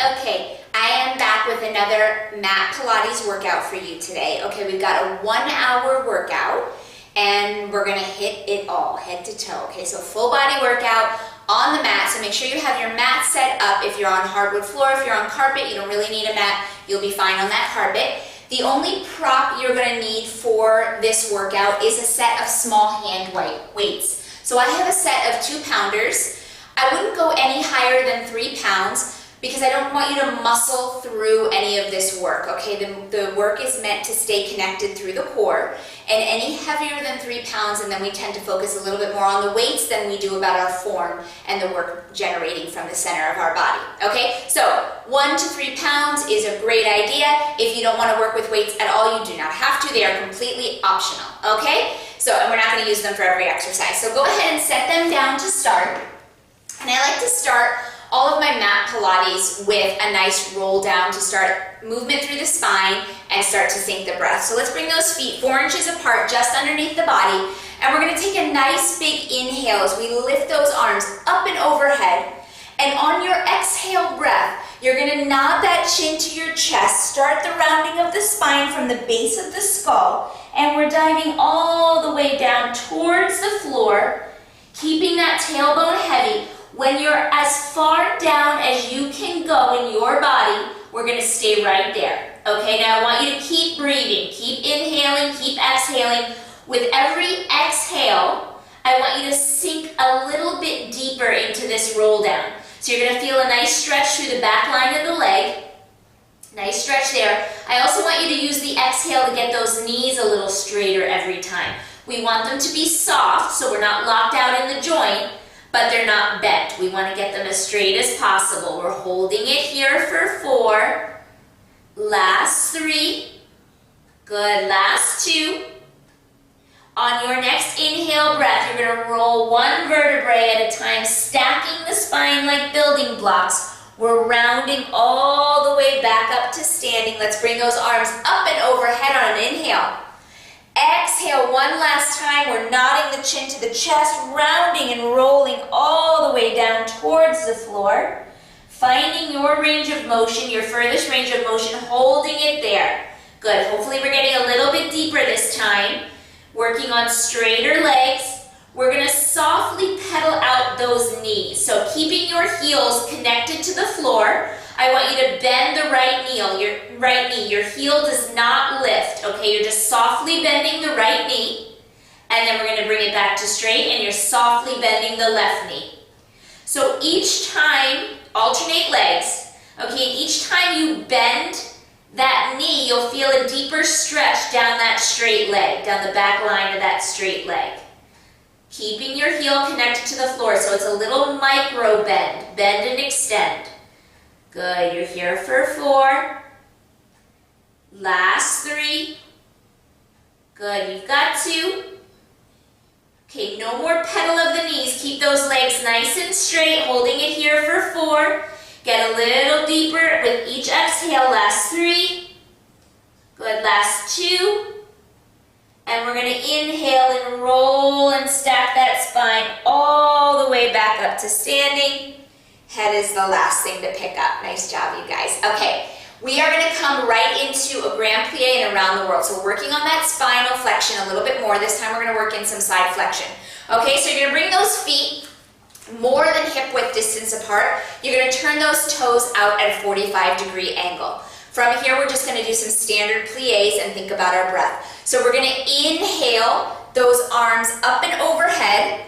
Okay, I am back with another mat Pilates workout for you today. Okay, we've got a 1 hour workout and we're gonna hit it all, head to toe. Okay, so full body workout on the mat, so make sure you have your mat set up. If you're on hardwood floor, if you're on carpet, you don't really need a mat, you'll be fine on that carpet. The only prop you're gonna need for this workout is a set of small hand weights. So I have a set of 2-pounders. I wouldn't go any higher than 3 pounds because I don't want you to muscle through any of this work, okay? The work is meant to stay connected through the core, and any heavier than 3 pounds, and then we tend to focus a little bit more on the weights than we do about our form and the work generating from the center of our body, okay? So 1 to 3 pounds is a great idea. If you don't want to work with weights at all, you do not have to. They are completely optional, okay? So, and we're not going to use them for every exercise. So go ahead and set them down to start. And I like to start all of my mat Pilates with a nice roll down to start movement through the spine and start to sink the breath. So let's bring those feet 4 inches apart just underneath the body, and we're going to take a nice big inhale as we lift those arms up and overhead. And on your exhale breath, you're going to nod that chin to your chest, start the rounding of the spine from the base of the skull, and we're diving all the way down towards the floor, keeping that tailbone heavy. When you're as far down as you can go in your body, we're going to stay right there. Okay, now I want you to keep breathing, keep inhaling, keep exhaling. With every exhale, I want you to sink a little bit deeper into this roll down. So you're going to feel a nice stretch through the back line of the leg. Nice stretch there. I also want you to use the exhale to get those knees a little straighter every time. We want them to be soft, so we're not locked out in the joint, but they're not bent. We want to get them as straight as possible. We're holding it here for 4. Last 3. Good. Last 2. On your next inhale breath, you're going to roll 1 vertebrae at a time, stacking the spine like building blocks. We're rounding all the way back up to standing. Let's bring those arms up and overhead on an inhale. Exhale 1 last time. We're nodding the chin to the chest, rounding and rolling all the way down towards the floor. Finding your range of motion, your furthest range of motion, holding it there. Good. Hopefully we're getting a little bit deeper this time. Working on straighter legs. We're going to softly pedal out those knees. So keeping your heels connected to the floor. I want you to bend the right knee. Your heel does not lift, okay? You're just softly bending the right knee, and then we're going to bring it back to straight, and you're softly bending the left knee. So each time, alternate legs, okay? Each time you bend that knee, you'll feel a deeper stretch down that straight leg, down the back line of that straight leg. Keeping your heel connected to the floor, so it's a little micro bend. Bend and extend. Good, you're here for 4. Last 3. Good, you've got 2. Okay, no more pedal of the knees. Keep those legs nice and straight, holding it here for 4. Get a little deeper with each exhale. Last 3. Good, last 2. And we're going to inhale and roll and stack that spine all the way back up to standing. Head is the last thing to pick up. Nice job, you guys. Okay, we are going to come right into a grand plie and around the world. So we're working on that spinal flexion a little bit more. This time we're going to work in some side flexion. Okay, so you're going to bring those feet more than hip width distance apart. You're going to turn those toes out at a 45-degree angle. From here, we're just going to do some standard plies and think about our breath. So we're going to inhale those arms up and overhead.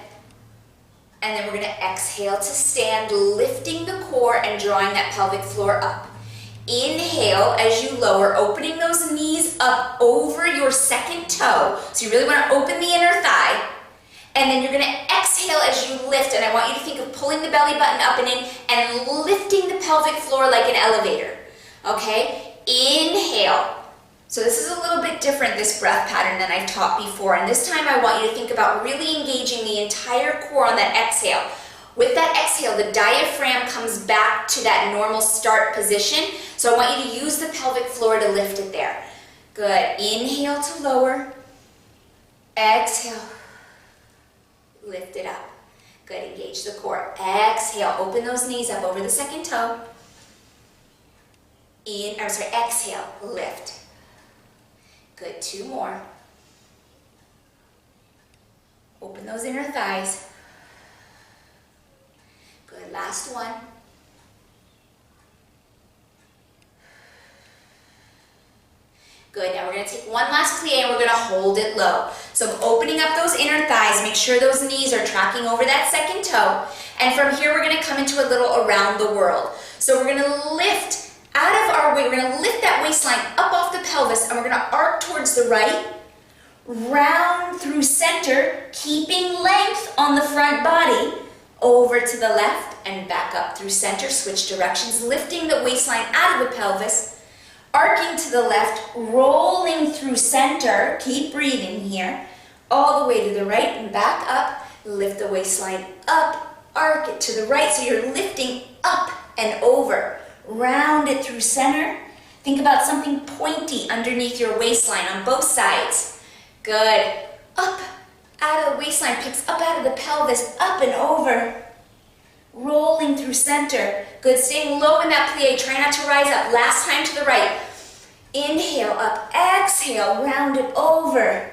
And then we're going to exhale to stand, lifting the core and drawing that pelvic floor up. Inhale as you lower, opening those knees up over your second toe. So you really want to open the inner thigh. And then you're going to exhale as you lift. And I want you to think of pulling the belly button up and in and lifting the pelvic floor like an elevator. Okay? Inhale. So this is a little bit different, this breath pattern, than I've taught before. And this time I want you to think about really engaging the entire core on that exhale. With that exhale, the diaphragm comes back to that normal start position. So I want you to use the pelvic floor to lift it there. Good. Inhale to lower. Exhale. Lift it up. Good. Engage the core. Exhale. Open those knees up over the second toe. Exhale, lift. Good, 2 more. Open those inner thighs. Good, last one. Good, now we're gonna take one last plie and we're gonna hold it low. So I'm opening up those inner thighs, make sure those knees are tracking over that second toe. And from here, we're gonna come into a little around the world. So we're gonna lift out of our weight, we're gonna lift that waistline up off the pelvis and we're gonna arc towards the right, round through center, keeping length on the front body, over to the left and back up through center, switch directions, lifting the waistline out of the pelvis, arcing to the left, rolling through center, keep breathing here, all the way to the right and back up, lift the waistline up, arc it to the right, so you're lifting up and over, round it through center, think about something pointy underneath your waistline on both sides, good, up, out of the waistline, picks up out of the pelvis, up and over, rolling through center, good, staying low in that plie, try not to rise up, last time to the right, inhale up, exhale, round it over,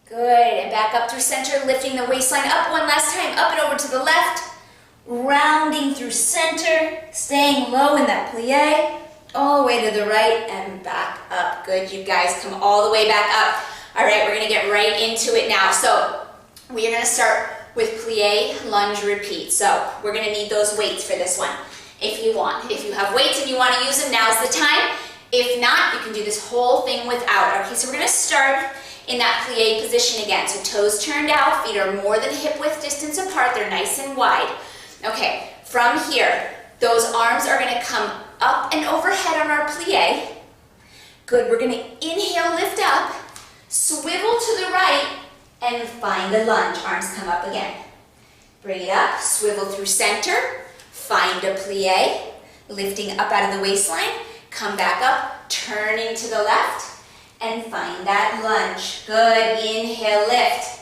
good, and back up through center, lifting the waistline up one last time, up and over to the left, rounding through center, staying low in that plie, all the way to the right and back up, good, you guys come all the way back up. All right, we're gonna get right into it now. So we are gonna start with plie, lunge, repeat. So we're gonna need those weights for this one if you want. If you have weights and you wanna use them, now's the time. If not, you can do this whole thing without. Okay, so we're gonna start in that plie position again. So toes turned out, feet are more than hip width distance apart, they're nice and wide. Okay, from here, those arms are gonna come up and overhead on our plie. Good, we're gonna inhale, lift up, swivel to the right, and find the lunge. Arms come up again. Bring it up, swivel through center, find a plie, lifting up out of the waistline, come back up, turning to the left, and find that lunge. Good, inhale, lift.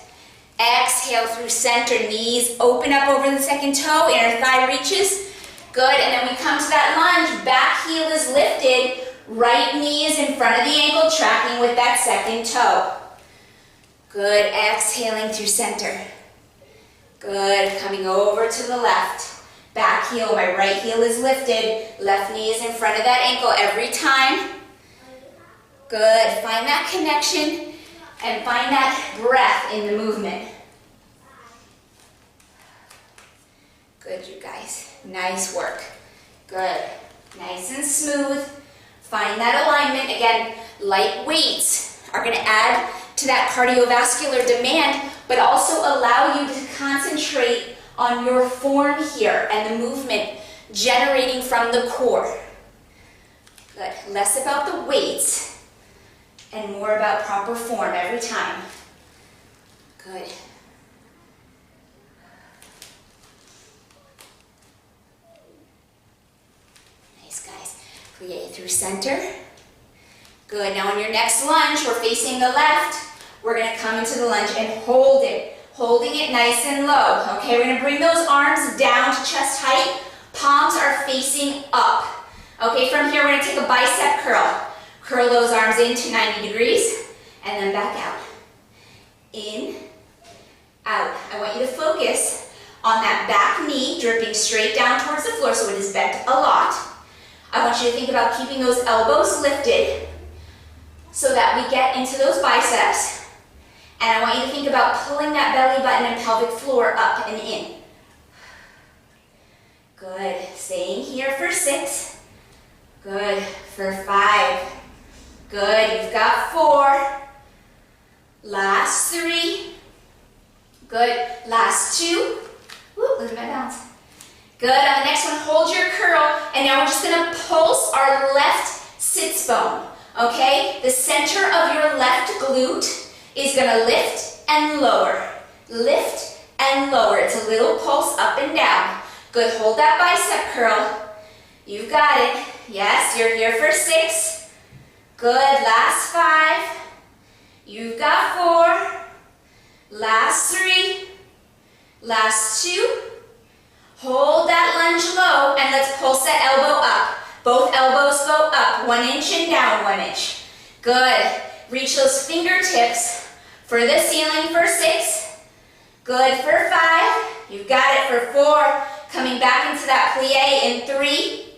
Exhale through center, knees open up over the second toe, inner thigh reaches. Good, and then we come to that lunge, back heel is lifted, right knee is in front of the ankle, tracking with that second toe. Good, exhaling through center. Good, coming over to the left. Back heel, my right heel is lifted, left knee is in front of that ankle every time. Good, find that connection and find that breath in the movement. Good, you guys, nice work. Good, nice and smooth. Find that alignment. Again, light weights are gonna add to that cardiovascular demand, but also allow you to concentrate on your form here and the movement generating from the core. Good, less about the weights and more about proper form every time. Good. Nice, guys. Plie through center. Good, now on your next lunge, we're facing the left. We're gonna come into the lunge and hold it, holding it nice and low. Okay, we're gonna bring those arms down to chest height. Palms are facing up. Okay, from here, we're gonna take a bicep curl. Curl those arms into 90 degrees, and then back out. In, out. I want you to focus on that back knee, dripping straight down towards the floor so it is bent a lot. I want you to think about keeping those elbows lifted so that we get into those biceps. And I want you to think about pulling that belly button and pelvic floor up and in. Good. Staying here for 6. Good. For 5. Good. You've got 4. Last 3. Good. Last 2. Woo, look at my balance. Good. On the next one, hold your curl. And now we're just going to pulse our left sits bone. Okay? The center of your left glute is going to lift and lower. Lift and lower. It's a little pulse up and down. Good. Hold that bicep curl. You've got it. Yes, you're here for 6. Good. Last 5. You've got 4. Last 3. Last 2. Hold that lunge low and let's pulse that elbow up. Both elbows go up, 1 inch and down 1 inch. Good. Reach those fingertips for the ceiling for 6. Good for 5. You've got it for 4. Coming back into that plie in 3.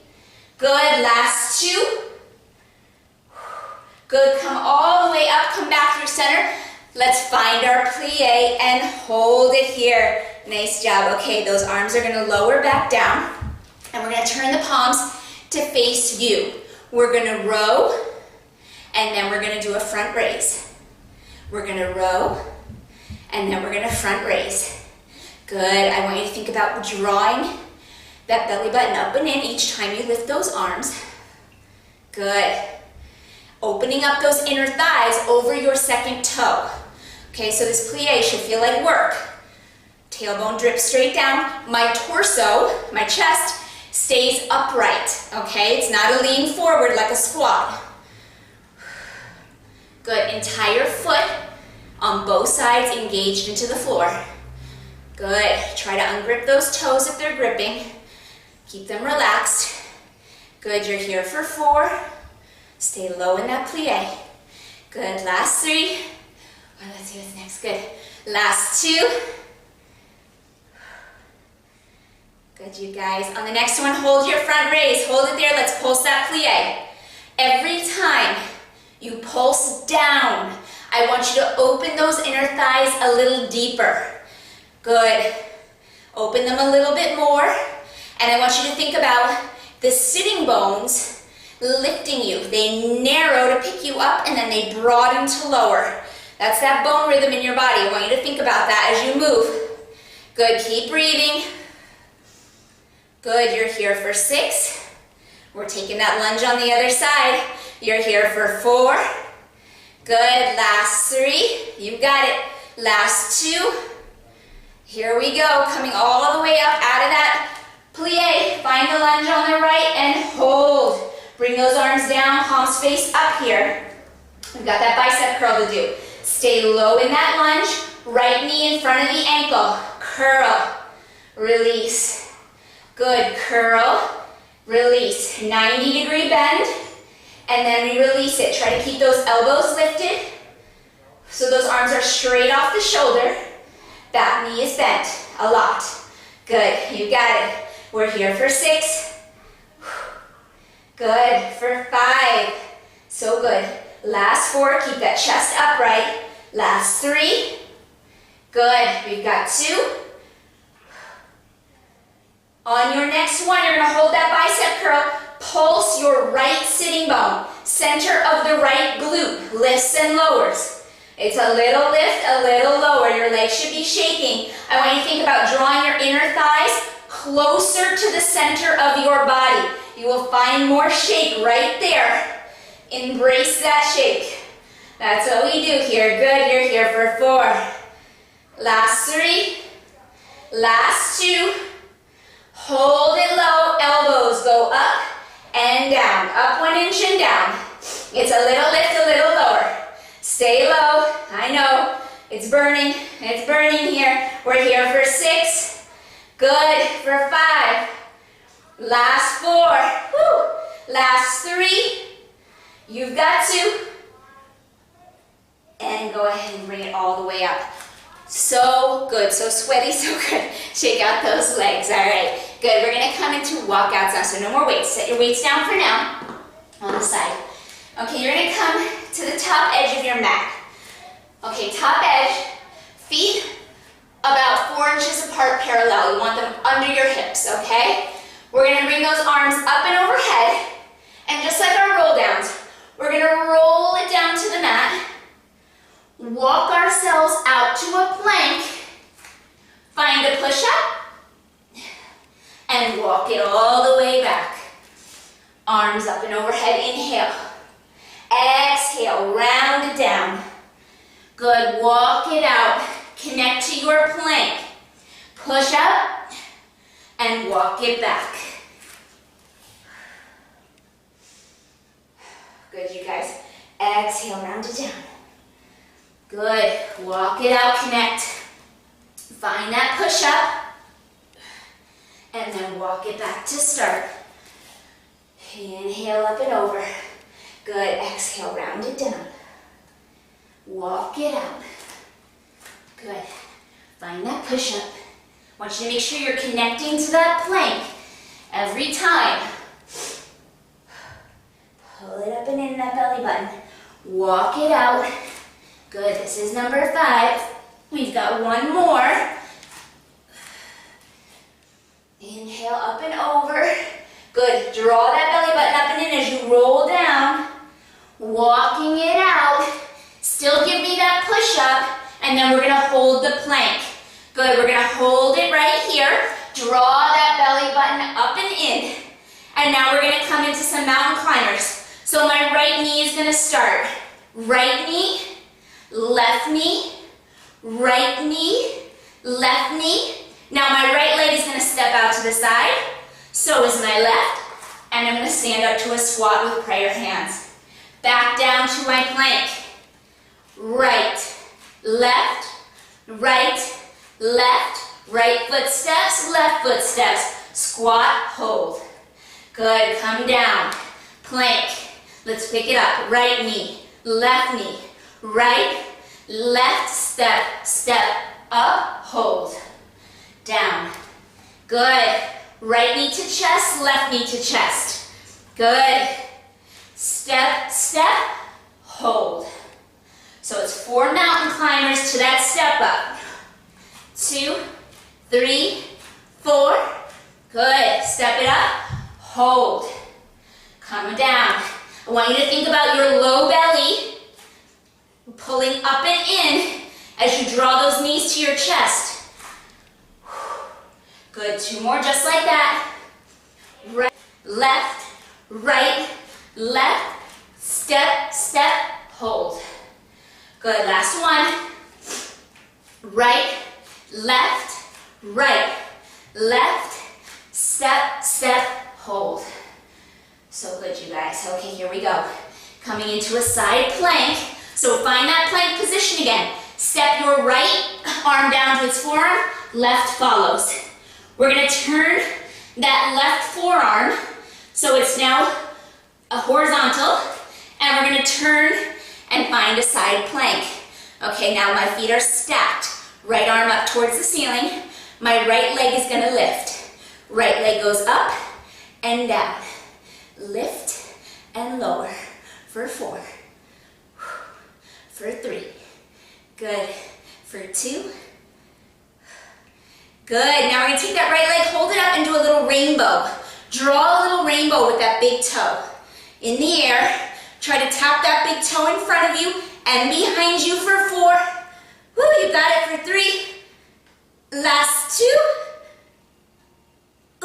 Good. Last 2. Good. Come all the way up. Come back through center. Let's find our plie and hold it here. Nice job. Okay, those arms are going to lower back down. And we're going to turn the palms to face you. We're going to row. And then we're going to do a front raise. We're going to row. And then we're going to front raise. Good. I want you to think about drawing that belly button up and in each time you lift those arms. Good. Opening up those inner thighs over your second toe. Okay, so this plie should feel like work. Tailbone drips straight down. My torso, my chest, stays upright. Okay, it's not a lean forward like a squat. Good. Entire foot on both sides engaged into the floor. Good. Try to ungrip those toes if they're gripping. Keep them relaxed. Good. You're here for 4. Stay low in that plie. Good. Last 3. Let's see what's next. Good. Last 2. Good, you guys. On the next one, hold your front raise. Hold it there. Let's pulse that plie. Every time you pulse down, I want you to open those inner thighs a little deeper. Good. Open them a little bit more. And I want you to think about the sitting bones lifting you. They narrow to pick you up and then they broaden to lower. That's that bone rhythm in your body. I want you to think about that as you move. Good. Keep breathing. Good. You're here for 6. We're taking that lunge on the other side. You're here for 4. Good. Last 3. You got it. Last 2. Here we go. Coming all the way up out of that plie. Find the lunge on the right and hold. Bring those arms down. Palms face up here. We've got that bicep curl to do. Stay low in that lunge. Right knee in front of the ankle. Curl. Release. Good. Curl. Release. 90-degree bend. And then we release it. Try to keep those elbows lifted so those arms are straight off the shoulder. Back knee is bent a lot. Good. You got it. We're here for 6. Good. For 5. So good. Last 4. Keep that chest upright. Last 3. Good. We've got 2. On your next one, you're going to hold that bicep curl. Pulse your right sitting bone. Center of the right glute. Lifts and lowers. It's a little lift, a little lower. Your legs should be shaking. I want you to think about drawing your inner thighs closer to the center of your body. You will find more shake right there. Embrace that shake. That's what we do here. Good. You're here for 4. Last 3. Last 2. Hold it low. Elbows go up and down. Up 1 inch and down. It's a little lift, a little lower. Stay low. I know. It's burning. It's burning here. We're here for 6. Good. For 5. Last 4. Woo. Last 3. You've got 2. And go ahead and bring it all the way up. So good. So sweaty, so good. Shake out those legs. All right. Good. We're going to come into walkouts now. So no more weights. Set your weights down for now on the side. Okay, you're going to come to the top edge of your mat. Okay, top edge. Feet about 4 inches apart parallel. You want them under your hips, okay? We're going to bring those arms up and overhead. And just like our roll downs, we're going to roll it down to the mat. Walk ourselves out to a plank. Find a push-up. And walk it all the way back. Arms up and overhead. Inhale. Exhale. Round it down. Good. Walk it out. Connect to your plank. Push up. And walk it back. Good, you guys. Exhale. Round it down. Good. Walk it out. Connect. Find that push-up. And then walk it back to start. Okay, inhale up and over. Good, exhale, round it down. Walk it out. Good. Find that push-up. I want you to make sure you're connecting to that plank every time. Pull it up and in that belly button. Walk it out. Good, this is number 5. We've got one more. Inhale up and over. Good, draw that belly button up and in as you roll down. Walking it out. Still give me that push-up, and then we're gonna hold the plank. Good, we're gonna hold it right here. Draw that belly button up and in. And now we're gonna come into some mountain climbers. So my right knee is gonna start. Right knee, left knee, right knee, left knee. Now my right leg is gonna step out to the side. So is my left. And I'm gonna stand up to a squat with prayer hands. Back down to my plank. Right, left, right, left, right foot steps, left foot steps. Squat, hold. Good, come down. Plank. Let's pick it up. Right knee, right, left, step up, hold. Down. Good. Right knee to chest, left knee to chest. Good. Step, hold. So it's 4 mountain climbers to that step up. 2, 3, 4. Good. Step it up, hold. Come down. I want you to think about your low belly pulling up and in as you draw those knees to your chest. Good, 2 more just like that. Right, left, step, hold. Good, last one. Right, left, step, hold. So good, you guys. Okay, here we go. Coming into a side plank. So find that plank position again. Step your right arm down to its forearm, left follows. We're gonna turn that left forearm so it's now a horizontal, and we're gonna turn and find a side plank. Okay, now my feet are stacked. Right arm up towards the ceiling. My right leg is gonna lift. Right leg goes up and down. Lift and lower for 4. For 3. Good. For 2. Good. Now we're going to take that right leg, hold it up, and do a little rainbow. Draw a little rainbow with that big toe. In the air, try to tap that big toe in front of you and behind you for 4. Woo, you got it for 3. Last 2.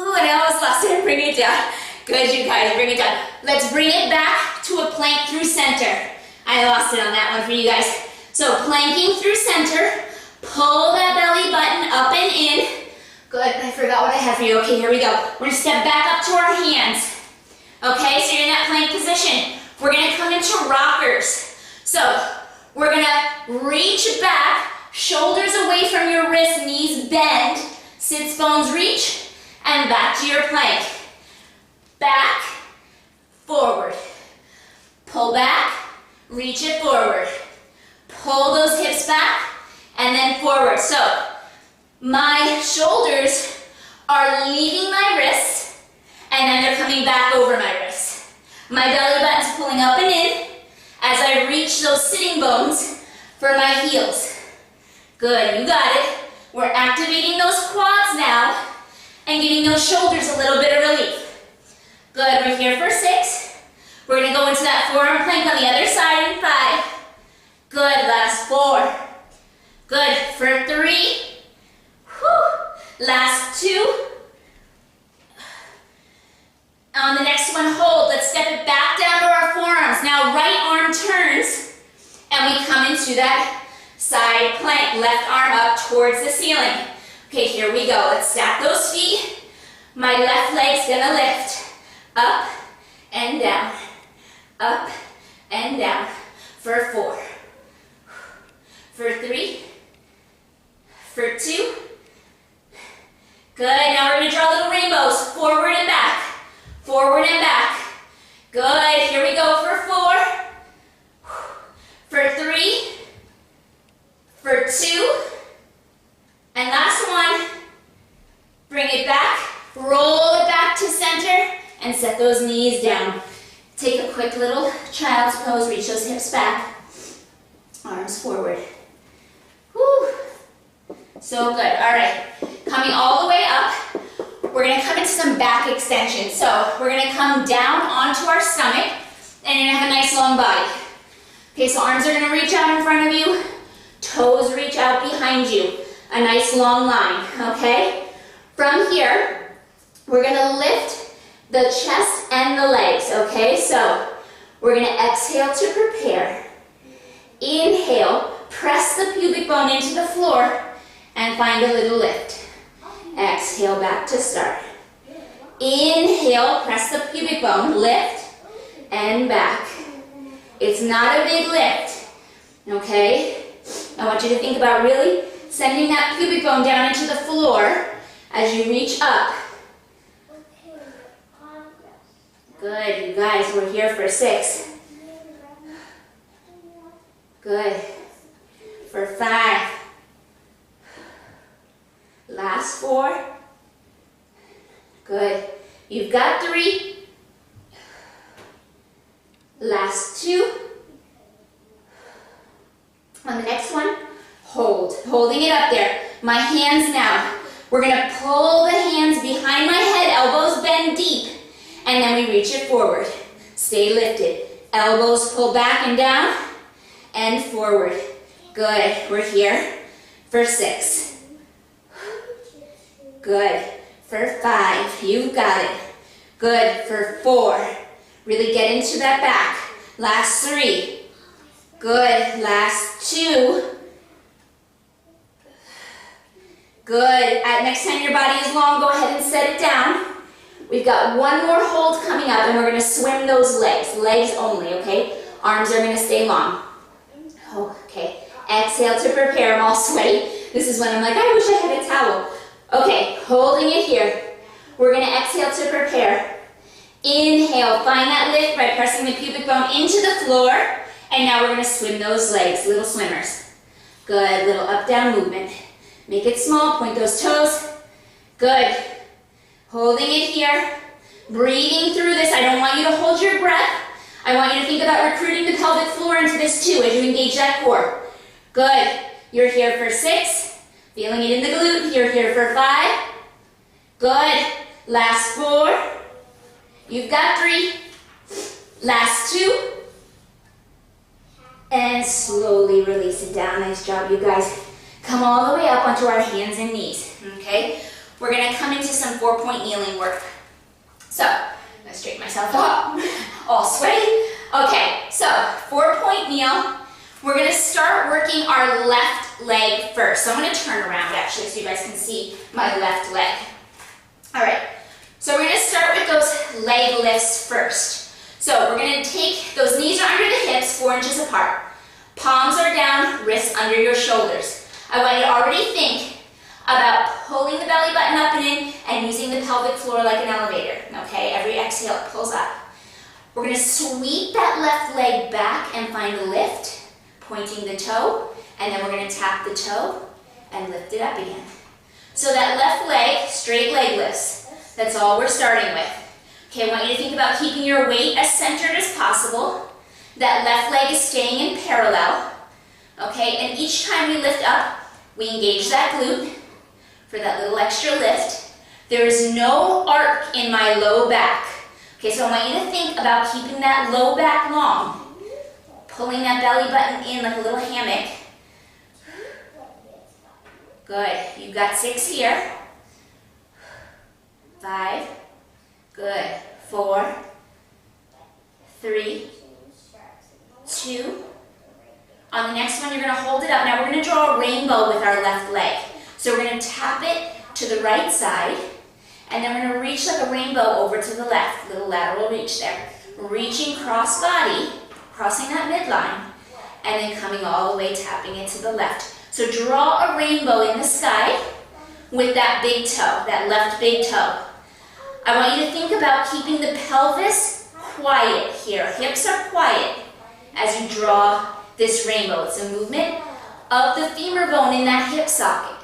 Ooh, and I almost lost it. Bring it down. Good, you guys, bring it down. Let's bring it back to a plank through center. I lost it on that one for you guys. So planking through center, pull that belly button up and in. Good, I forgot what I had for you. Okay, here we go. We're gonna step back up to our hands. Okay, so you're in that plank position. We're gonna come into rockers. So we're gonna reach back, shoulders away from your wrists, knees bend, sits bones reach, and back to your plank. Back, forward. Pull back, reach it forward. Pull those hips back, and then forward. So my shoulders are leaving my wrists, and then they're coming back over my wrists. My belly button's pulling up and in as I reach those sitting bones for my heels. Good, you got it. We're activating those quads now and giving those shoulders a little bit of relief. Good, we're here for 6. We're gonna go into that forearm plank on the other side in 5. Good, last 4. Good, for 3. Whew. Last 2. On the next one, hold. Let's step it back down to our forearms. Now right arm turns, and we come into that side plank. Left arm up towards the ceiling. Okay, here we go. Let's stack those feet. My left leg's gonna lift. Up and down. Up and down. For 4. For 3. For 2. Good. Now we're going to draw little rainbows. Forward and back. Forward and back. Roll it back to center and set those knees down. Take a quick little child's pose, reach those hips back, arms forward. Whew. So good. All right, coming all the way up, we're gonna come into some back extension. So we're gonna come down onto our stomach and you're gonna have a nice long body. Okay, so arms are gonna reach out in front of you, toes reach out behind you. A nice long line, okay? From here, we're gonna lift the chest and the legs, okay? So we're gonna exhale to prepare. Inhale, press the pubic bone into the floor and find a little lift. Exhale, back to start. Inhale, press the pubic bone, lift, and back. It's not a big lift, okay? I want you to think about really sending that pubic bone down into the floor as you reach up. Good, you guys, we're here for 6. Good. For 5. Last 4. Good. You've got 3. Last 2. On the next one, hold. Holding it up there. My hands now. We're going to pull the hands behind my head, elbows bend deep, and then we reach it forward. Stay lifted. Elbows pull back and down and forward. Good. We're here for 6. Good. For 5. You've got it. Good. For 4. Really get into that back. Last 3. Good. Last 2. Good. Next time your body is long, go ahead and set it down. We've got one more hold coming up, and we're going to swim those legs. Legs only, okay? Arms are going to stay long. Okay. Exhale to prepare. I'm all sweaty. This is when I'm like, I wish I had a towel. Okay, holding it here. We're going to exhale to prepare. Inhale, find that lift by pressing the pubic bone into the floor. And now we're going to swim those legs, little swimmers. Good, little up-down movement. Make it small, point those toes. Good. Holding it here. Breathing through this. I don't want you to hold your breath. I want you to think about recruiting the pelvic floor into this too as you engage that core. Good. You're here for 6. Feeling it in the glute. You're here for 5. Good. Last 4. You've got 3. Last 2. And slowly release it down. Nice job, you guys. Come all the way up onto our hands and knees, okay? We're gonna come into some 4-point kneeling work. So, I'm gonna straighten myself up, all sweaty. Okay, so 4-point kneel. We're gonna start working our left leg first. So I'm gonna turn around actually so you guys can see my left leg. All right, so we're gonna start with those leg lifts first. So we're gonna take, those knees are under the hips, 4 inches apart. Palms are down, wrists under your shoulders. I want you to already think about pulling the belly button up and in and using the pelvic floor like an elevator, okay? Every exhale, it pulls up. We're gonna sweep that left leg back and find a lift, pointing the toe, and then we're gonna tap the toe and lift it up again. So that left leg, straight leg lifts. That's all we're starting with. Okay, I want you to think about keeping your weight as centered as possible. That left leg is staying in parallel. Okay, and each time we lift up, we engage that glute for that little extra lift. There is no arc in my low back. Okay, so I want you to think about keeping that low back long. Pulling that belly button in like a little hammock. Good, you've got 6 here. 5, good, 4, 3, 2. On the next one, you're going to hold it up. Now we're going to draw a rainbow with our left leg. So we're going to tap it to the right side, and then we're going to reach like a rainbow over to the left. Little lateral reach there. Reaching cross body, crossing that midline, and then coming all the way, tapping it to the left. So draw a rainbow in the sky with that big toe, that left big toe. I want you to think about keeping the pelvis quiet here. Hips are quiet as you draw this rainbow. It's a movement of the femur bone in that hip socket.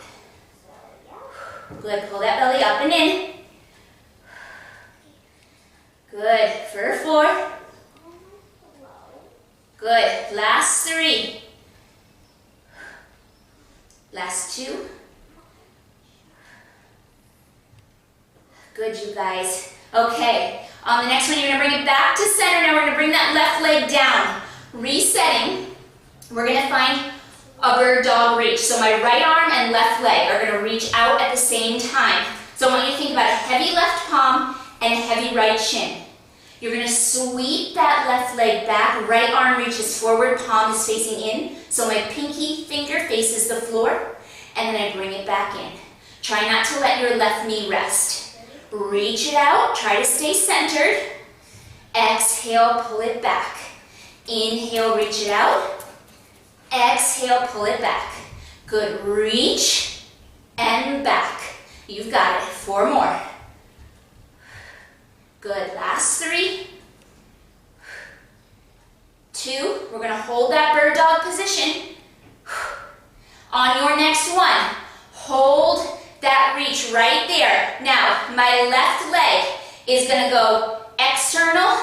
Good, pull that belly up and in. 4. Good. Last 3. Last 2. Good, you guys. Okay, on the next one, you're gonna bring it back to center. Now we're gonna bring that left leg down. Resetting, we're gonna find a bird dog reach. So my right arm and left leg are gonna reach out at the same time. So I want you to think about a heavy left palm and a heavy right shin. You're gonna sweep that left leg back, right arm reaches forward, palm is facing in. So my pinky finger faces the floor, and then I bring it back in. Try not to let your left knee rest. Reach it out, try to stay centered. Exhale, pull it back. Inhale, reach it out. Exhale, pull it back. Good, reach and back. You've got it, 4 more. Good, last 3. 2, we're gonna hold that bird dog position. On your next one, hold that reach right there. Now, my left leg is gonna go external,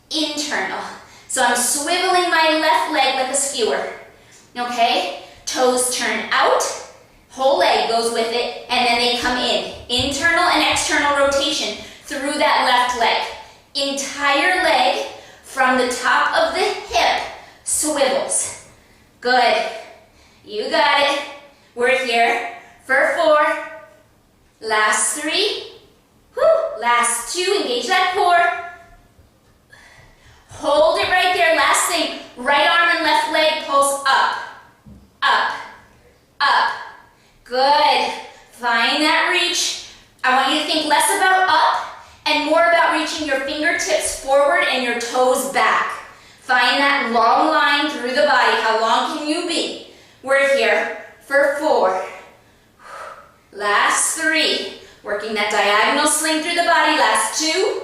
internal. So I'm swiveling my left leg like a skewer, okay? Toes turn out, whole leg goes with it, and then they come in. Internal and external rotation through that left leg. Entire leg from the top of the hip swivels. Good, you got it. We're here for 4. Last 3, whew. Last 2, engage that core. Hold it right there, last thing, right arm and left leg pulse up, up, up. Good, find that reach. I want you to think less about up and more about reaching your fingertips forward and your toes back. Find that long line through the body. How long can you be? We're here for 4. Last 3, working that diagonal sling through the body. Last 2,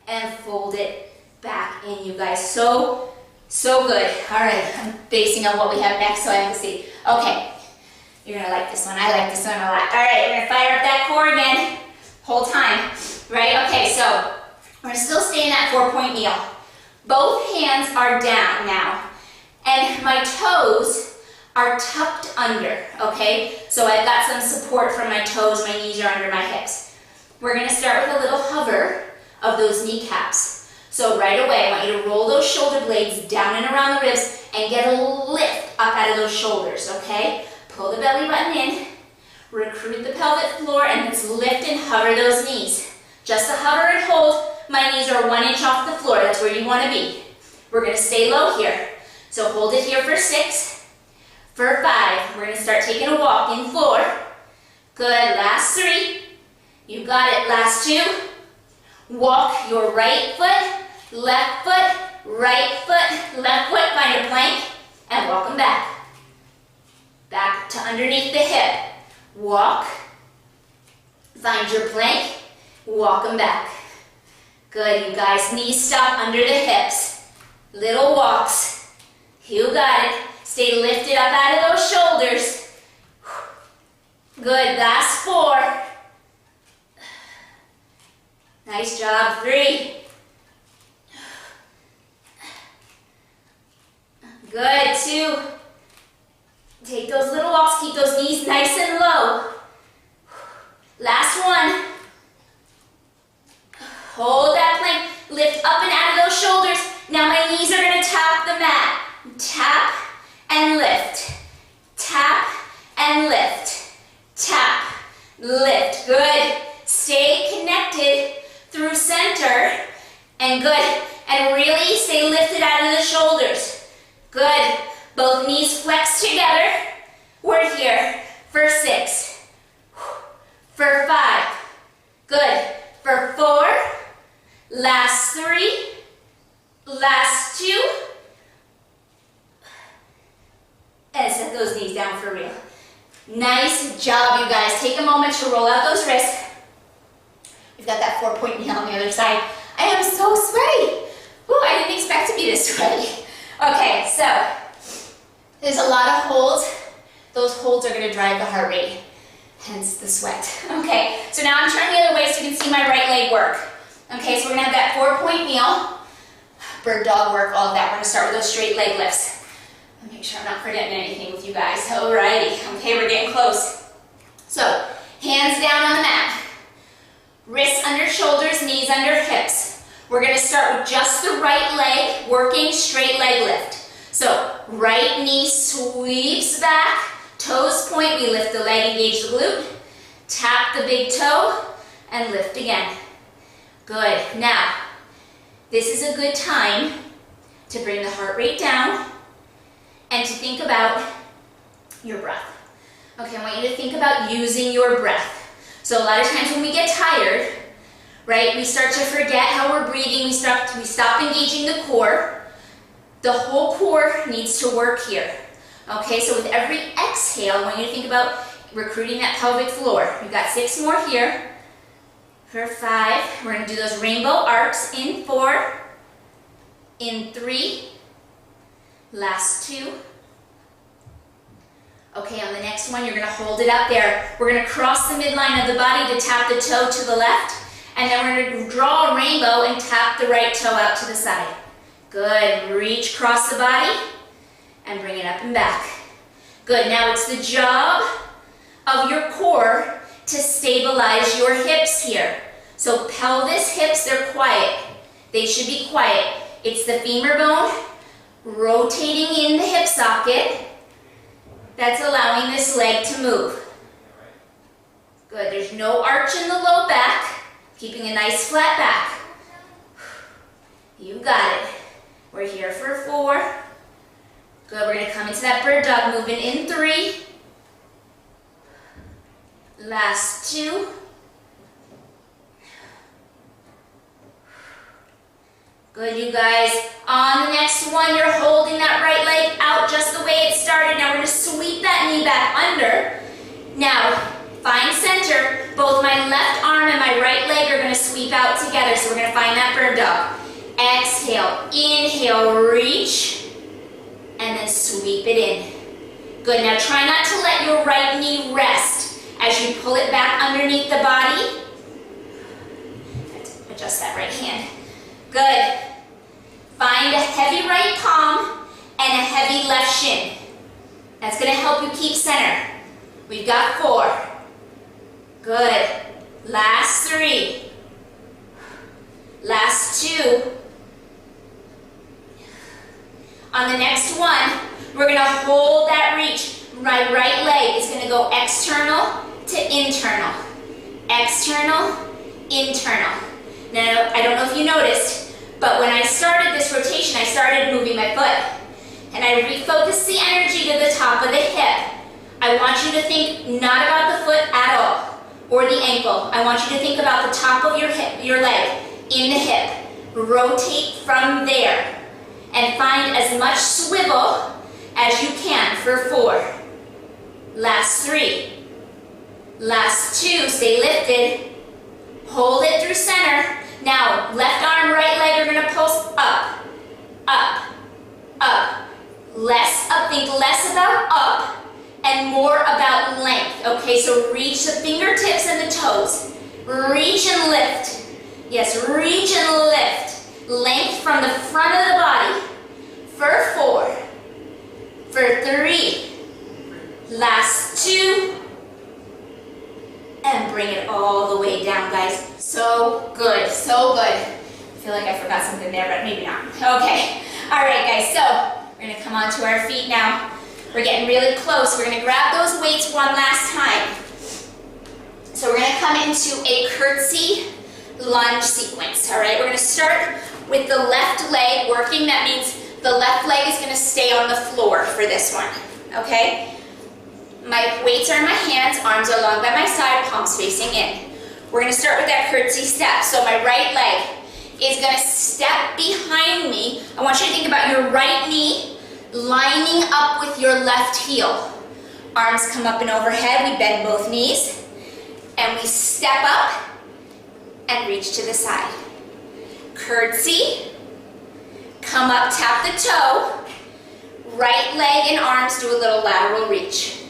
and fold it back in, you guys. So good. All right, I'm basing on what we have next so I can see. Okay, you're gonna like this one. I like this one a lot. All right, we're gonna fire up that core again. Whole time, right? Okay, so we're gonna still stay in that 4-point kneel. Both hands are down now, and my toes are tucked under, okay? So I've got some support from my toes, my knees are under my hips. We're gonna start with a little hover of those kneecaps. So right away, I want you to roll those shoulder blades down and around the ribs and get a lift up out of those shoulders, okay? Pull the belly button in, recruit the pelvic floor, and let's lift and hover those knees. Just a hover and hold. My knees are 1 inch off the floor. That's where you wanna be. We're gonna stay low here. So hold it here for 6. For 5, we're gonna start taking a walk in 4. Good, last 3. You got it, last 2. Walk your right foot, left foot, left foot, find a plank, and walk them back. Back to underneath the hip. Walk, find your plank, walk them back. Good, you guys, knees stop under the hips. Little walks, you got it. Stay lifted up out of those shoulders. Good, last 4. Nice job, 3. Good, 2. Take those little walks, keep those knees nice and low. Last 1. Hold that plank, lift up and out of those shoulders. Now my knees are gonna tap the mat. Tap and lift. Tap and lift. Tap, lift. Good. Stay connected through center. And good. And really stay lifted out of the shoulders. Good. Both knees flex together. We're here for 6. For 5. Good. For 4. Last 3. Last 2. And set those knees down for real. Nice job, you guys. Take a moment to roll out those wrists. We've got that 4-point knee on the other side. I am so sweaty. Ooh, I didn't expect to be this sweaty. Okay, so there's a lot of holds. Those holds are going to drive the heart rate, hence the sweat. Okay, so now I'm turning the other way so you can see my right leg work. Okay, so we're gonna have that 4-point meal. Bird dog work, all of that. We're gonna start with those straight leg lifts. Let me make sure I'm not forgetting anything with you guys. Alrighty, okay, we're getting close. So, hands down on the mat. Wrists under shoulders, knees under hips. We're gonna start with just the right leg, working straight leg lift. So, right knee sweeps back, toes point, we lift the leg, engage the glute. Tap the big toe, and lift again. Good. Now, this is a good time to bring the heart rate down and to think about your breath. Okay, I want you to think about using your breath. So a lot of times when we get tired, right, we start to forget how we're breathing, we stop engaging the core. The whole core needs to work here. Okay, so with every exhale, I want you to think about recruiting that pelvic floor. We've got 6 more here. For 5, we're gonna do those rainbow arcs in 4, in 3, last 2. Okay, on the next one, you're gonna hold it up there. We're gonna cross the midline of the body to tap the toe to the left, and then we're gonna draw a rainbow and tap the right toe out to the side. Good, reach across the body, and bring it up and back. Good, now it's the job of your core to stabilize your hips here. So pelvis, hips, they're quiet. They should be quiet. It's the femur bone rotating in the hip socket that's allowing this leg to move. Good, there's no arch in the low back, keeping a nice flat back. You got it. We're here for 4. Good, we're gonna come into that bird dog movement in 3. Last 2. Good, you guys. On the next one, you're holding that right leg out just the way it started. Now we're gonna sweep that knee back under. Now, find center. Both my left arm and my right leg are gonna sweep out together. So we're gonna find that bird dog. Exhale, inhale, reach, and then sweep it in. Good, now try not to let your right knee rest as you pull it back underneath the body. Adjust that right hand. Good. Find a heavy right palm and a heavy left shin. That's gonna help you keep center. We've got 4. Good. Last 3. Last 2. On the next one, we're gonna hold that reach. My right leg is gonna go external to internal. External, internal. Now, I don't know if you noticed, but when I started this rotation, I started moving my foot. And I refocused the energy to the top of the hip. I want you to think not about the foot at all, or the ankle. I want you to think about the top of your hip, your leg, in the hip. Rotate from there. And find as much swivel as you can for 4. Last 3. Last 2, stay lifted. Hold it through center. Now, left arm, right leg are gonna pulse up, up, up. Less up, think less about up and more about length. Okay, so reach the fingertips and the toes. Reach and lift. Yes, reach and lift. Length from the front of the body. For 4. For 3. Last 2. And bring it all the way down, guys. So good, so good. I feel like I forgot something there, but maybe not. Okay, all right, guys, so we're gonna come onto our feet now. We're getting really close. We're gonna grab those weights one last time. So we're gonna come into a curtsy lunge sequence, all right? We're gonna start with the left leg working. That means the left leg is gonna stay on the floor for this one, okay? My weights are in my hands, arms are long by my side, palms facing in. We're gonna start with that curtsy step. So my right leg is gonna step behind me. I want you to think about your right knee lining up with your left heel. Arms come up and overhead, we bend both knees, and we step up and reach to the side. Curtsy, come up, tap the toe, right leg and arms do a little lateral reach.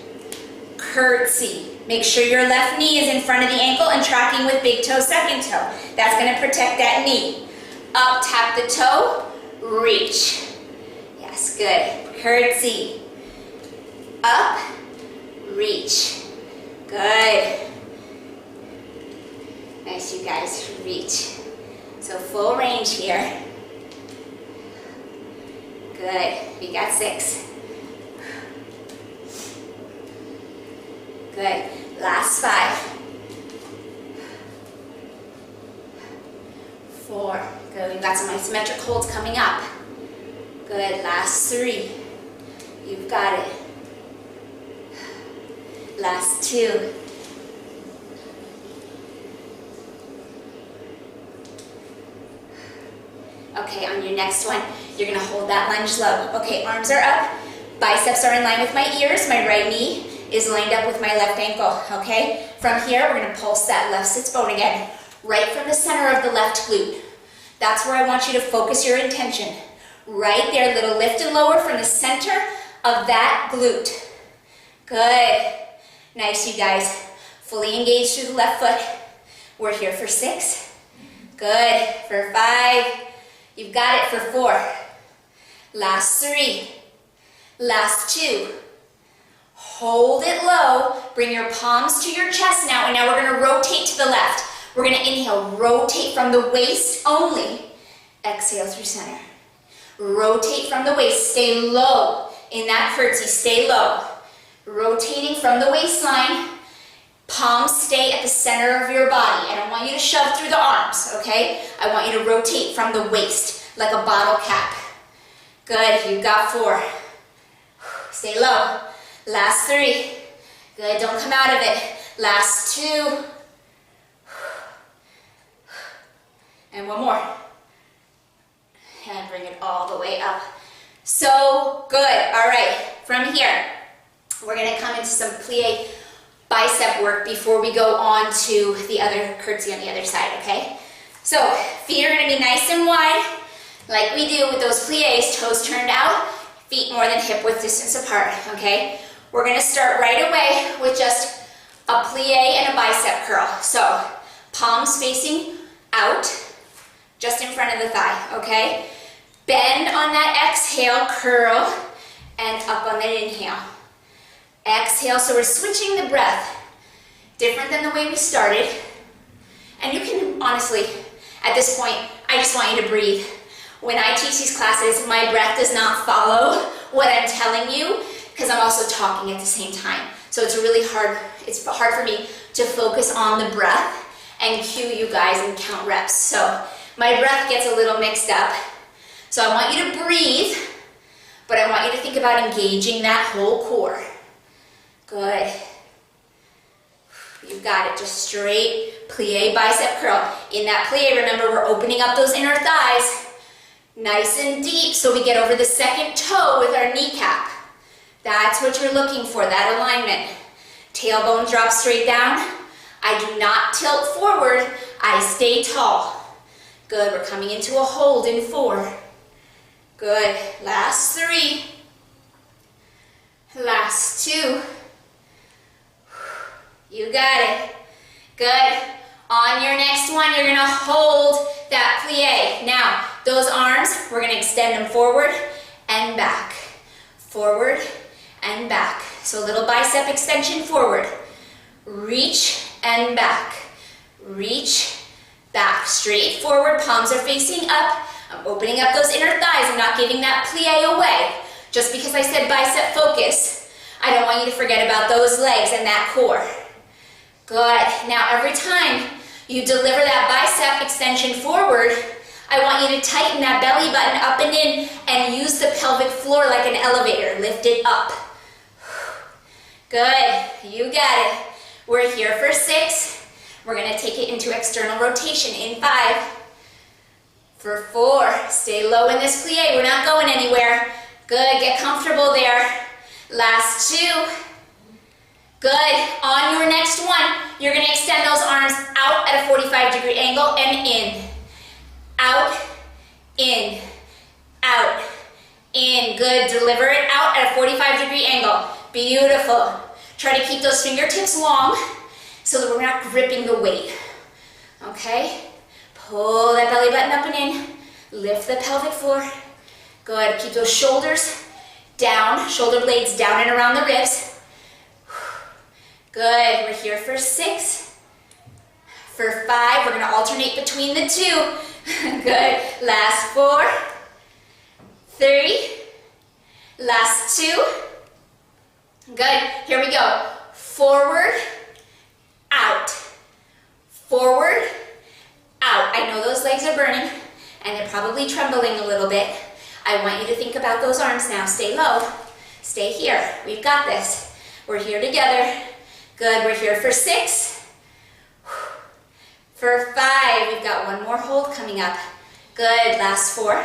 Curtsy, Make sure your left knee is in front of the ankle and tracking with big toe, second toe. That's gonna protect that knee. Up, tap the toe, reach. Yes, good. Curtsy. Up, reach. Good. Nice, you guys, reach. So full range here. Good, we got 6. Good, last 5. 4, good, we've got some isometric holds coming up. Good, last 3. You've got it. Last 2. Okay, on your next one, you're gonna hold that lunge low. Okay, arms are up, biceps are in line with my ears, my right knee is lined up with my left ankle, okay? From here, we're gonna pulse that left sits bone again, right from the center of the left glute. That's where I want you to focus your intention. Right there, little lift and lower from the center of that glute. Good. Nice, you guys. Fully engaged through the left foot. We're here for 6. Good. For 5. You've got it for 4. Last 3. Last 2. Hold it low. Bring your palms to your chest now, and now we're gonna rotate to the left. We're gonna inhale, rotate from the waist only. Exhale through center. Rotate from the waist, stay low in that curtsy, stay low. Rotating from the waistline, palms stay at the center of your body. I don't want you to shove through the arms, okay? I want you to rotate from the waist, like a bottle cap. Good, you've got 4. Stay low. Last 3. Good, don't come out of it. Last 2. And 1 more. And bring it all the way up. So good. All right, from here, we're gonna come into some plie bicep work before we go on to the other curtsy on the other side, okay? So feet are gonna be nice and wide, like we do with those plies, toes turned out, feet more than hip width distance apart, okay? We're gonna start right away with just a plie and a bicep curl. So palms facing out, just in front of the thigh, okay? Bend on that exhale, curl, and up on that inhale. Exhale, so we're switching the breath. Different than the way we started. And you can, honestly, at this point, I just want you to breathe. When I teach these classes, my breath does not follow what I'm telling you, because I'm also talking at the same time. So it's really hard, it's hard for me to focus on the breath and cue you guys and count reps. So my breath gets a little mixed up. So I want you to breathe, but I want you to think about engaging that whole core. Good. You've got it, just straight plie, bicep curl. In that plie, remember, we're opening up those inner thighs nice and deep so we get over the second toe with our kneecap. That's what you're looking for, that alignment. Tailbone drops straight down. I do not tilt forward, I stay tall. Good, we're coming into a hold in 4. Good, last 3. Last 2. You got it. Good. On your next one, you're gonna hold that plie. Now, those arms, we're gonna extend them forward and back. Forward and back. So a little bicep extension forward. Reach and back. Reach, back. Straight forward, palms are facing up. I'm opening up those inner thighs. I'm not giving that plie away. Just because I said bicep focus, I don't want you to forget about those legs and that core. Good. Now every time you deliver that bicep extension forward, I want you to tighten that belly button up and in and use the pelvic floor like an elevator. Lift it up. Good. You got it. We're here for 6. We're going to take it into external rotation in 5. For 4. Stay low in this plie. We're not going anywhere. Good. Get comfortable there. Last 2. Good. On your next one, you're going to extend those arms out at a 45-degree angle and in. Out, in, out, in. Good. Deliver it out at a 45-degree angle. Beautiful. Try to keep those fingertips long so that we're not gripping the weight. Okay? Pull that belly button up and in. Lift the pelvic floor. Good. Keep those shoulders down, shoulder blades down and around the ribs. Good. We're here for 6. For 5, we're going to alternate between the 2. Good. Last 4. 3. Last 2. Good. Here we go. Forward, out. Forward, out. I know those legs are burning and they're probably trembling a little bit. I want you to think about those arms now. Stay low. Stay here. We've got this. We're here together. Good. We're here for 6. For 5. We've got one more hold coming up. Good. Last 4.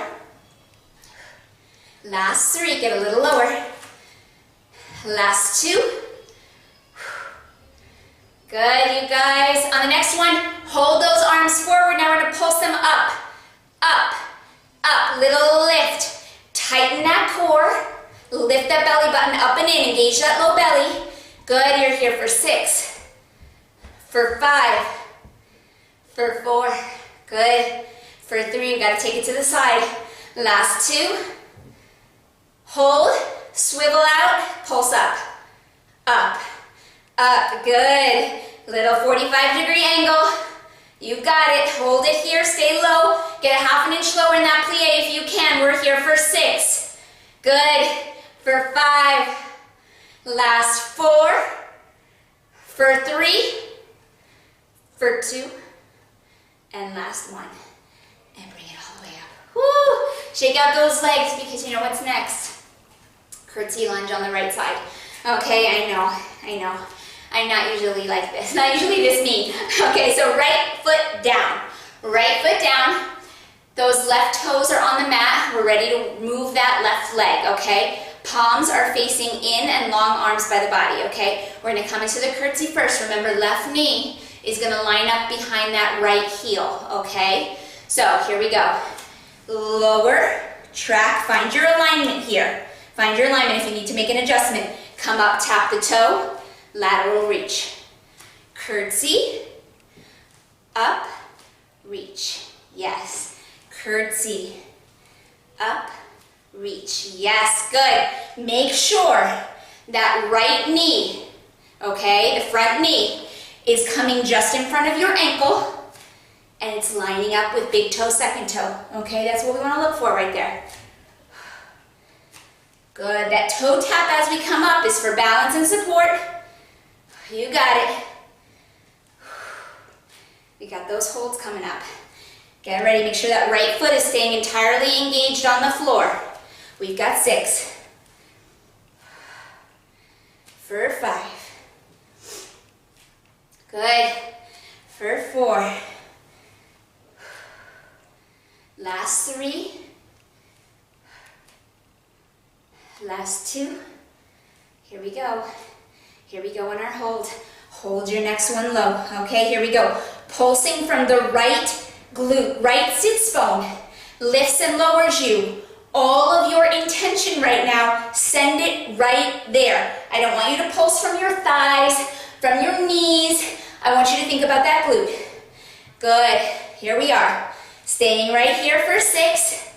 Last 3. Get a little lower. Last 2. Good, you guys. On the next one, hold those arms forward. Now we're going to pulse them up, up, up. Little lift. Tighten that core. Lift that belly button up and in. Engage that low belly. Good, you're here for 6. For 5. For 4. Good. For 3, we've got to take it to the side. Last 2. Hold. Swivel out. Pulse up. Up. Up, good. Little 45-degree angle. You've got it. Hold it here, stay low. Get a ½ an inch lower in that plie if you can. We're here for 6. Good. For 5. Last 4. For 3. For 2. And last 1. And bring it all the way up. Woo! Shake out those legs because you know what's next. Curtsy lunge on the right side. Okay, I know. I'm not usually like this. Not usually this mean. Okay, so right foot down. Right foot down. Those left toes are on the mat. We're ready to move that left leg, okay? Palms are facing in and long arms by the body, okay? We're gonna come into the curtsy first. Remember, left knee is gonna line up behind that right heel, okay? So here we go. Lower, track, find your alignment here. Find your alignment if you need to make an adjustment. Come up, tap the toe. Lateral reach. Curtsy, up, reach. Yes. Curtsy, up, reach. Yes, good. Make sure that right knee, okay, the front knee, is coming just in front of your ankle and it's lining up with big toe, second toe. Okay, that's what we want to look for right there. Good. That toe tap as we come up is for balance and support. You got it. We got those holds coming up. Get ready. Make sure that right foot is staying entirely engaged on the floor. We've got 6. For 5. Good. For 4. Last 3. Last 2. Here we go. Here we go on our hold. Hold your next one low. Okay, here we go. Pulsing from the right glute, right sits bone. Lifts and lowers you. All of your intention right now, send it right there. I don't want you to pulse from your thighs, from your knees. I want you to think about that glute. Good. Here we are. Staying right here for 6.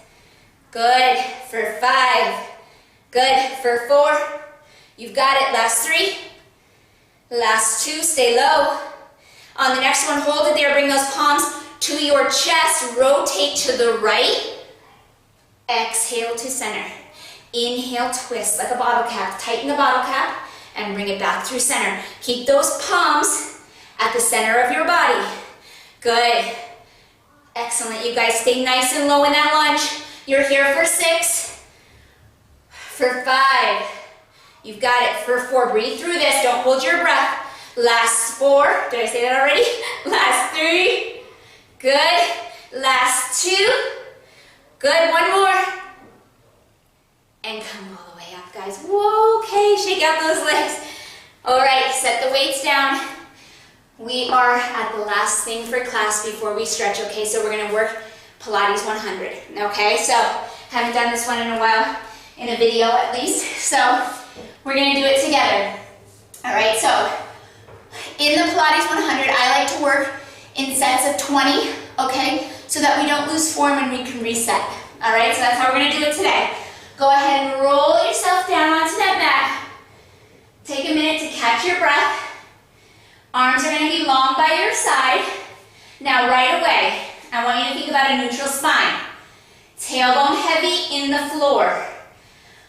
Good. For 5. Good. For 4. You've got it. Last 3. Last 2, stay low. On the next one, hold it there. Bring those palms to your chest. Rotate to the right. Exhale to center. Inhale, twist like a bottle cap. Tighten the bottle cap and bring it back through center. Keep those palms at the center of your body. Good. Excellent. You guys stay nice and low in that lunge. You're here for 6. For 5. You've got it. For 4, breathe through this. Don't hold your breath. Last 4. Did I say that already? Last 3. Good. Last 2. Good. One more. And come all the way up, guys. Whoa, okay. Shake out those legs. All right, set the weights down. We are at the last thing for class before we stretch, okay? So we're going to work Pilates 100, okay? So haven't done this one in a while, in a video at least. So we're going to do it together. All right, so in the Pilates 100, I like to work in sets of 20, okay? So that we don't lose form and we can reset. All right, so that's how we're gonna do it today. Go ahead and roll yourself down onto that mat. Take a minute to catch your breath. Arms are gonna be long by your side. Now right away, I want you to think about a neutral spine. Tailbone heavy in the floor.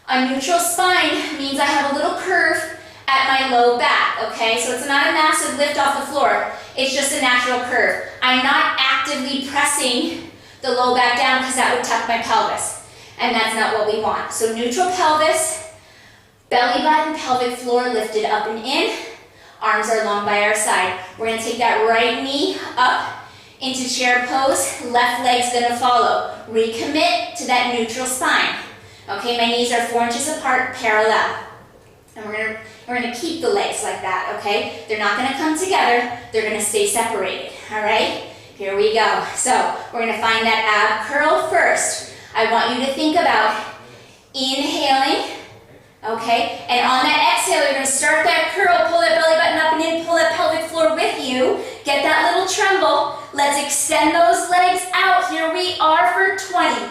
A neutral spine means I have a little curve at my low back, okay? So it's not a massive lift off the floor. It's just a natural curve. I'm not actively pressing the low back down because that would tuck my pelvis. And that's not what we want. So neutral pelvis, belly button, pelvic floor lifted up and in. Arms are long by our side. We're gonna take that right knee up into chair pose. Left leg's gonna follow. Recommit to that neutral spine. Okay, my knees are 4 inches apart, parallel. And we're gonna keep the legs like that, okay? They're not gonna come together, they're gonna stay separated, all right? Here we go. So we're gonna find that ab curl first. I want you to think about inhaling, okay? And on that exhale, you're gonna start that curl, pull that belly button up and in, pull that pelvic floor with you. Get that little tremble. Let's extend those legs out. Here we are for 20,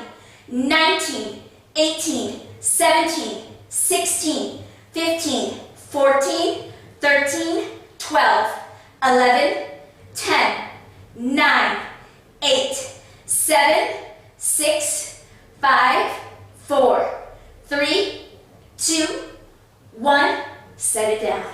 19, 18, 17, 16, 15, 14, 13, 12, 11, 10, 9, 8, 7, 6, 5, 4, 3, 2, 1. Set it down.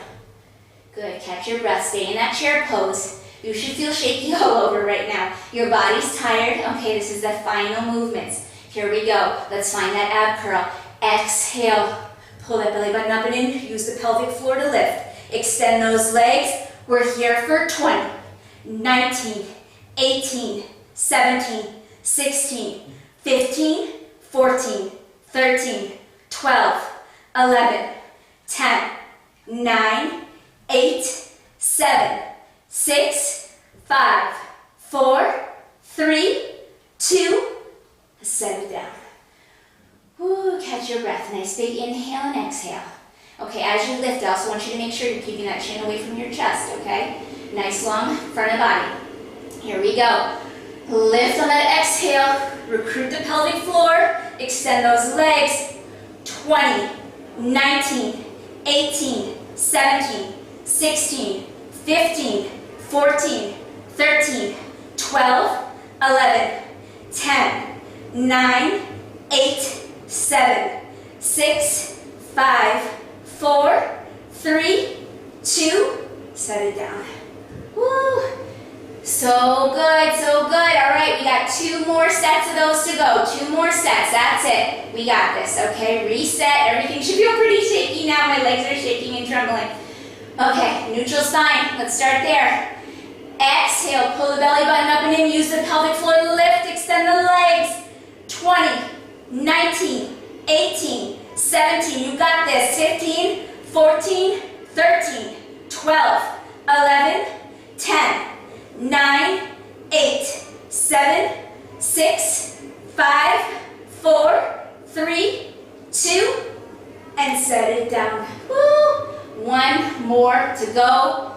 Good. Catch your breath. Stay in that chair pose. You should feel shaky all over right now. Your body's tired. Okay, this is the final movements. Here we go. Let's find that ab curl. Exhale. Pull that belly button up and in. Use the pelvic floor to lift. Extend those legs. We're here for 20, 19, 18, 17, 16, 15, 14, 13, 12, 11, 10, 9, 8, 7, 6, 5, 4, 3, 2, set it down. Ooh, catch your breath. Nice big inhale and exhale. Okay, as you lift, I also want you to make sure you're keeping that chin away from your chest, okay? Nice long front of body. Here we go. Lift on that exhale. Recruit the pelvic floor. Extend those legs. 20, 19, 18, 17, 16, 15, 14, 13, 12, 11, 10, 9, 8, 7, 6, 5, 4, 3, 2, set it down. Woo! So good, so good. All right, we got 2 more sets of those to go. 2 more sets, that's it. We got this, okay? Reset, everything should feel pretty shaky now. My legs are shaking and trembling. Okay, neutral spine, let's start there. Exhale, pull the belly button up and in. Use the pelvic floor to lift, extend the legs. 20, 19, 18, 17, you got this. 15, 14, 13, 12, 11, 10, 9, 8, 7, 6, 5, 4, 3, 2, and set it down. Woo! 1 more to go.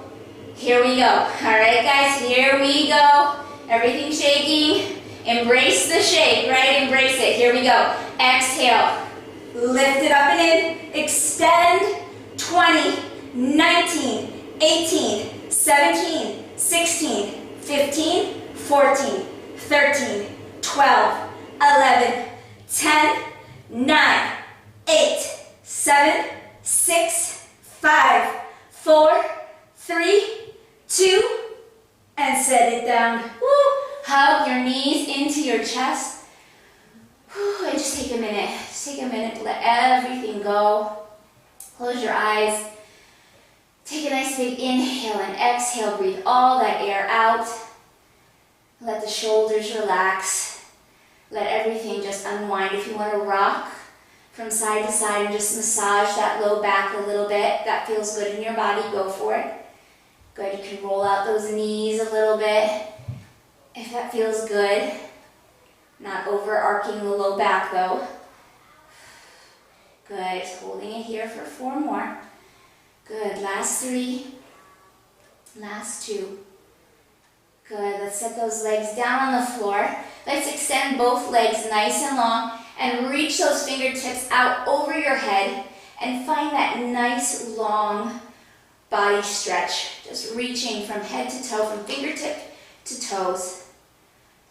Here we go. All right, guys, here we go. Everything shaking. Embrace the shake, right? Embrace it. Here we go. Exhale. Lift it up and in. Extend. 20, 19, 18, 17, 16, 15, 14, 13, 12, 11, 10, 9, 8, 7, 6, 5, 4, 3, 2, and set it down. Woo! Hug your knees into your chest. Whew, and just take a minute. Just take a minute to let everything go. Close your eyes. Take a nice big inhale and exhale. Breathe all that air out. Let the shoulders relax. Let everything just unwind. If you want to rock from side to side and just massage that low back a little bit, that feels good in your body, go for it. Good, you can roll out those knees a little bit if that feels good. Not overarching the low back though. Good, just holding it here for 4 more. Good, last 3. Last 2. Good, let's set those legs down on the floor. Let's extend both legs nice and long and reach those fingertips out over your head and find that nice long body stretch. Just reaching from head to toe, from fingertip to toes.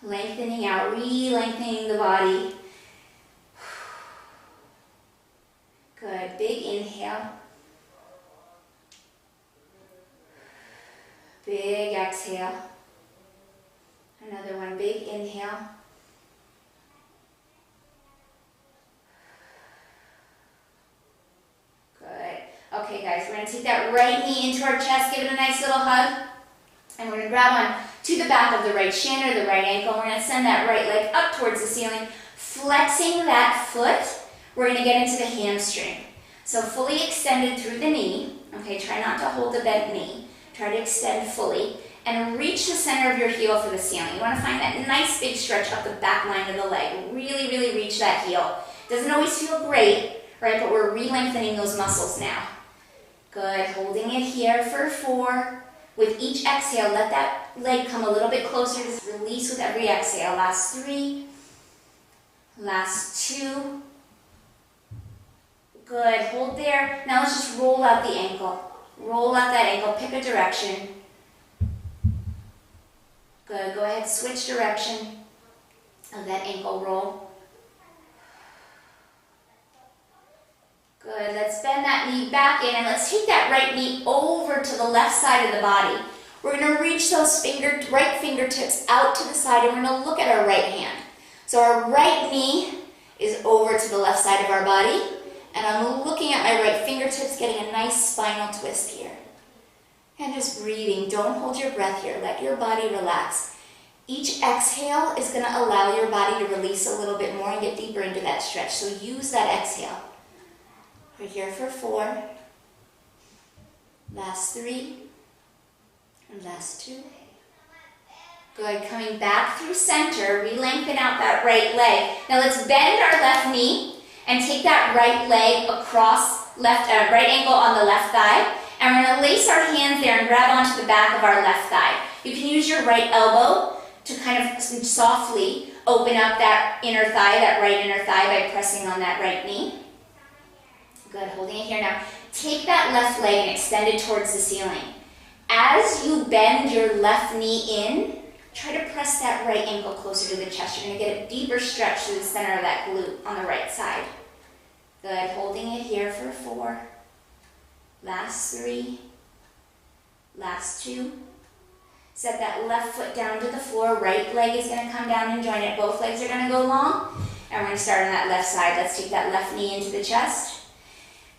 Lengthening out, re-lengthening the body. Good, big inhale. Big exhale. Another one, big inhale. Good. Okay guys, we're going to take that right knee into our chest, give it a nice little hug. And we're going to grab on to the back of the right shin or the right ankle. We're going to send that right leg up towards the ceiling, flexing that foot. We're going to get into the hamstring. So fully extended through the knee. Okay, try not to hold the bent knee. Try to extend fully and reach the center of your heel for the ceiling. You want to find that nice big stretch up the back line of the leg. Really, really reach that heel. Doesn't always feel great, right? But we're re-lengthening those muscles now. Good, holding it here for 4. With each exhale, let that leg come a little bit closer. Just release with every exhale. Last 3. Last 2. Good, hold there. Now let's just roll out the ankle. Roll out that ankle, pick a direction. Good, go ahead, switch direction of that ankle roll. Good, let's bend that knee back in and let's take that right knee over to the left side of the body. We're going to reach those right fingertips out to the side and we're going to look at our right hand. So our right knee is over to the left side of our body. And I'm looking at my right fingertips, getting a nice spinal twist here. And just breathing. Don't hold your breath here. Let your body relax. Each exhale is going to allow your body to release a little bit more and get deeper into that stretch. So use that exhale. We're here for 4. Last 3. And last 2. Good. Coming back through center. We lengthen out that right leg. Now let's bend our left knee. And take that right leg across right ankle on the left thigh. And we're going to lace our hands there and grab onto the back of our left thigh. You can use your right elbow to kind of softly open up that inner thigh, that right inner thigh by pressing on that right knee. Good, holding it here now. Take that left leg and extend it towards the ceiling. As you bend your left knee in, try to press that right ankle closer to the chest. You're going to get a deeper stretch to the center of that glute on the right side. Good, holding it here for 4. Last 3. Last 2. Set that left foot down to the floor. Right leg is going to come down and join it. Both legs are going to go long. And we're going to start on that left side. Let's take that left knee into the chest.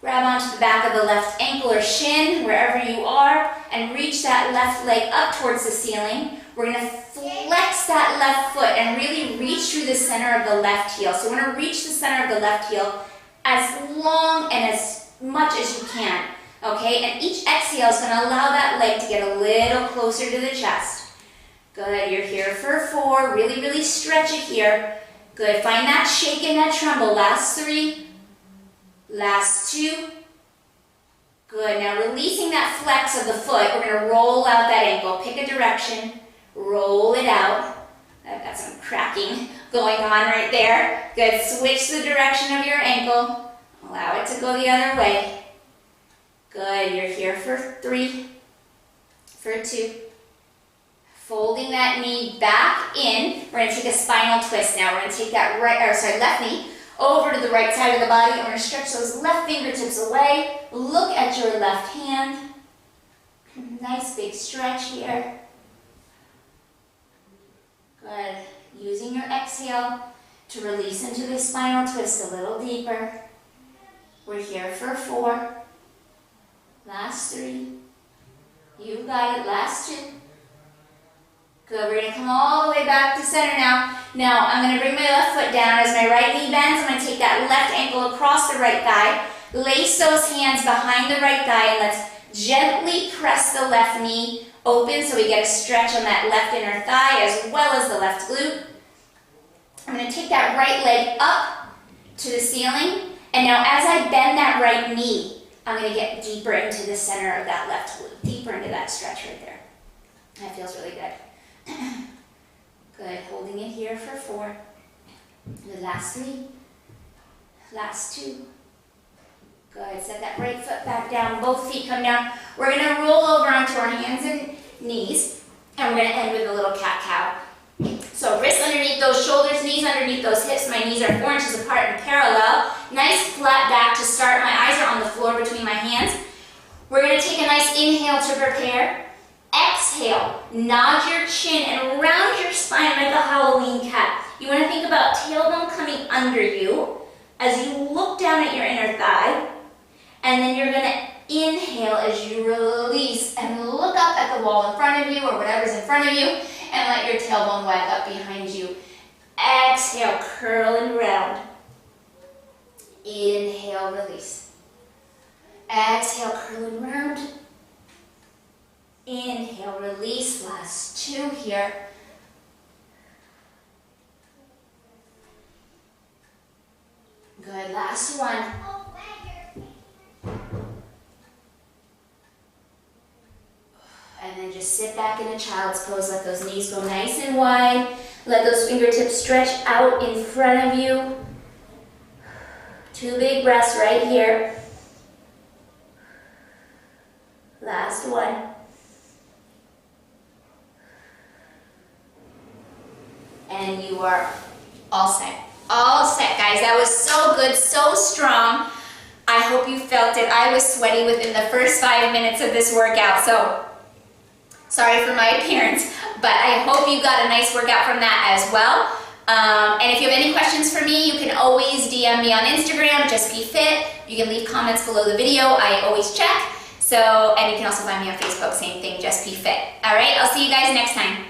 Grab onto the back of the left ankle or shin, wherever you are, and reach that left leg up towards the ceiling. We're going to flex that left foot and really reach through the center of the left heel. So we're going to reach the center of the left heel as long and as much as you can. Okay, and each exhale is going to allow that leg to get a little closer to the chest. Good, you're here for 4. Really, really stretch it here. Good, find that shake and that tremble. Last 3. Last 2. Good, now releasing that flex of the foot, we're going to roll out that ankle. Pick a direction. Roll it out. I've got some cracking going on right there. Good. Switch the direction of your ankle. Allow it to go the other way. Good. You're here for 3. For 2. Folding that knee back in. We're going to take a spinal twist now. We're going to take that left knee over to the right side of the body. We're going to stretch those left fingertips away. Look at your left hand. Nice big stretch here. Good. Using your exhale to release into the spinal twist a little deeper. We're here for 4. Last 3. You got it. Last 2. Good. We're going to come all the way back to center now. Now, I'm going to bring my left foot down. As my right knee bends, I'm going to take that left ankle across the right thigh. Lace those hands behind the right thigh and let's gently press the left knee open so we get a stretch on that left inner thigh as well as the left glute. I'm going to take that right leg up to the ceiling. And now as I bend that right knee, I'm gonna get deeper into the center of that left glute, deeper into that stretch right there. That feels really good. Good, holding it here for 4. The last 3. Last 2. Good, set that right foot back down, both feet come down. We're gonna roll over onto our hands and knees, and we're gonna end with a little cat-cow. So wrists underneath those shoulders, knees underneath those hips. My knees are 4 inches apart and parallel. Nice flat back to start. My eyes are on the floor between my hands. We're gonna take a nice inhale to prepare. Exhale, nod your chin and round your spine like a Halloween cat. You wanna think about tailbone coming under you as you look down at your inner thigh. And then you're gonna inhale as you release and look up at the wall in front of you or whatever's in front of you and let your tailbone wag up behind you. Exhale, curl and round. Inhale, release. Exhale, curl and round. Inhale, release. Last 2 here. Good, last 1. And then just sit back in a child's pose. Let those knees go nice and wide. Let those fingertips stretch out in front of you. 2 big breaths right here. Last 1. And you are all set. All set, guys. That was so good, so strong. I hope you felt it. I was sweaty within the first 5 minutes of this workout, so sorry for my appearance, but I hope you got a nice workout from that as well. And if you have any questions for me, you can always DM me on Instagram, JessPFit. You can leave comments below the video. I always check. So, and you can also find me on Facebook, same thing, JessPFit. All right, I'll see you guys next time.